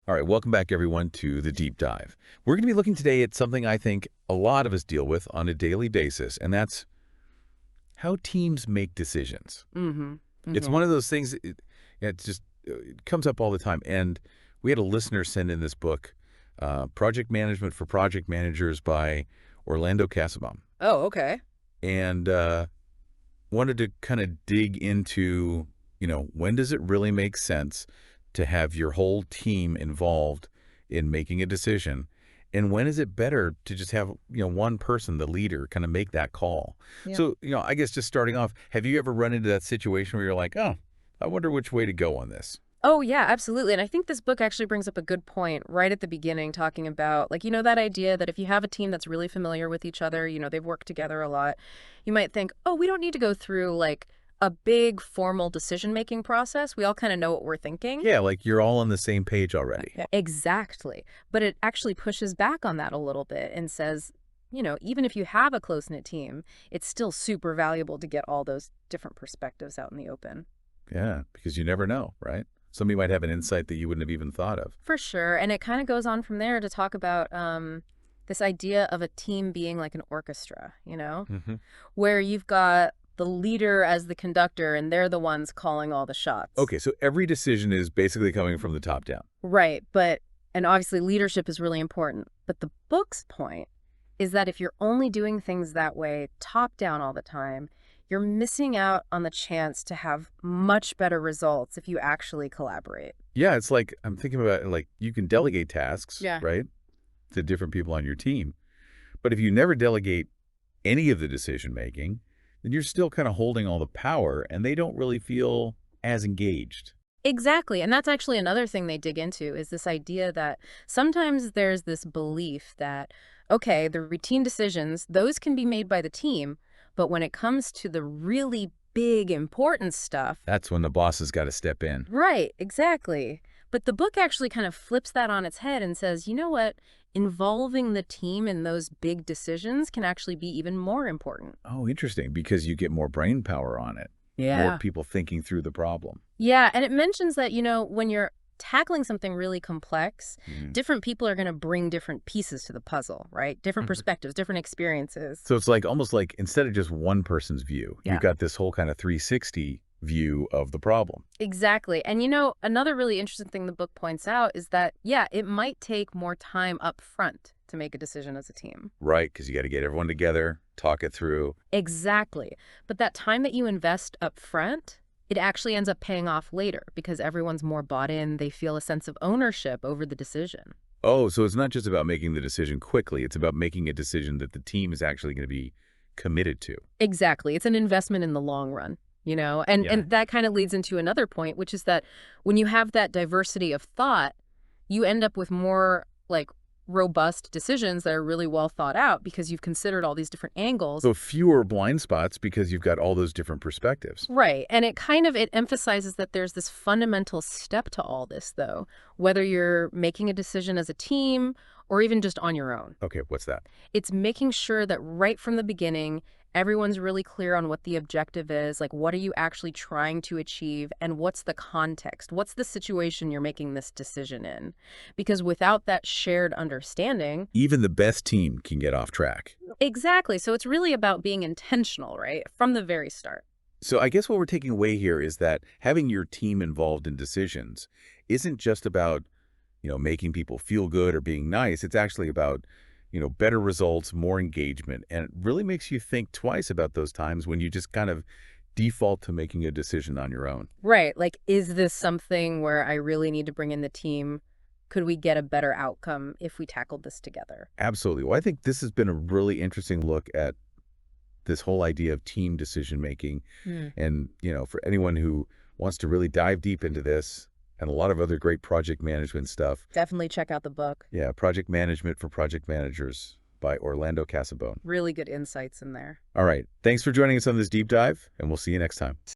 All right, welcome back, everyone, to the deep dive. We're going to be looking today at something I think a lot of us deal with on a daily basis, and that's how teams make decisions. Mm-hmm. It's Mm-hmm. one of those things, it comes up all the time. And we had a listener send in this book, Project Management for Project Managers by Orlando Casabon, Oh, okay. and wanted to kind of dig into, when does it really make sense to have your whole team involved in making a decision? And when is it better to just have, one person, the leader, kind of make that call? Yeah. So, I guess just starting off, have you ever run into that situation where you're like, oh, I wonder which way to go on this? Oh, yeah, absolutely. And I think this book actually brings up a good point right at the beginning, talking about, that idea that if you have a team that's really familiar with each other, they've worked together a lot, you might think, oh, we don't need to go through a big formal decision-making process. We all kind of know what we're thinking. Yeah, like you're all on the same page already. Yeah. Exactly. But it actually pushes back on that a little bit and says, even if you have a close-knit team, it's still super valuable to get all those different perspectives out in the open. Yeah, because you never know, right? Somebody might have an insight that you wouldn't have even thought of. For sure. And it kind of goes on from there to talk about this idea of a team being like an orchestra, Hmm. where you've got the leader as the conductor and they're the ones calling all the shots. Okay, so every decision is basically coming from the top down. Right. And obviously leadership is really important. But the book's point is that if you're only doing things that way, top down all the time, you're missing out on the chance to have much better results if you actually collaborate. Yeah, it's like I'm thinking about it, like you can delegate tasks, Yeah. right, to different people on your team. But if you never delegate any of the decision making, then you're still kind of holding all the power and they don't really feel as engaged. Exactly. And that's actually another thing they dig into is this idea that sometimes there's this belief that, okay, the routine decisions, those can be made by the team, but when it comes to the really big, important stuff, That's when the boss has got to step in. right, exactly. But the book actually kind of flips that on its head and says, you know what? Involving the team in those big decisions can actually be even more important. Oh, interesting, because you get more brain power on it, more Yeah. people thinking through the problem. Yeah, and it mentions that, when you're tackling something really complex, Mhm. different people are going to bring different pieces to the puzzle, right? Different Mhm. perspectives, different experiences. So it's like almost like instead of just one person's view, Yeah. you've got this whole kind of 360 view of the problem. Exactly. And another really interesting thing the book points out is that, yeah, it might take more time up front to make a decision as a team. Right, because you got to get everyone together, talk it through. Exactly. But that time that you invest up front, it actually ends up paying off later because everyone's more bought in. They feel a sense of ownership over the decision. Oh, so it's not just about making the decision quickly. It's about making a decision that the team is actually going to be committed to. Exactly. It's an investment in the long run, And Yeah. that kind of leads into another point, which is that when you have that diversity of thought, you end up with more like robust decisions that are really well thought out because you've considered all these different angles. So fewer blind spots because you've got all those different perspectives. Right. And it emphasizes that there's this fundamental step to all this, though, whether you're making a decision as a team or even just on your own. Okay, what's that? It's making sure that right from the beginning, everyone's really clear on what the objective is, like what are you actually trying to achieve and what's the context? What's the situation you're making this decision in? Because without that shared understanding, Even the best team can get off track. exactly. So it's really about being intentional, right? From the very start. So I guess what we're taking away here is that having your team involved in decisions isn't just about, making people feel good or being nice. It's actually about, better results, more engagement, and it really makes you think twice about those times when you just kind of default to making a decision on your own. Right. Like, is this something where I really need to bring in the team? Could we get a better outcome if we tackled this together? Absolutely. Well, I think this has been a really interesting look at this whole idea of team decision making. Hmm. And, for anyone who wants to really dive deep into this and a lot of other great project management stuff, Definitely check out the book. yeah, Project Management for Project Managers by Orlando Casabon. Really good insights in there. All right. Thanks for joining us on this deep dive, and we'll see you next time.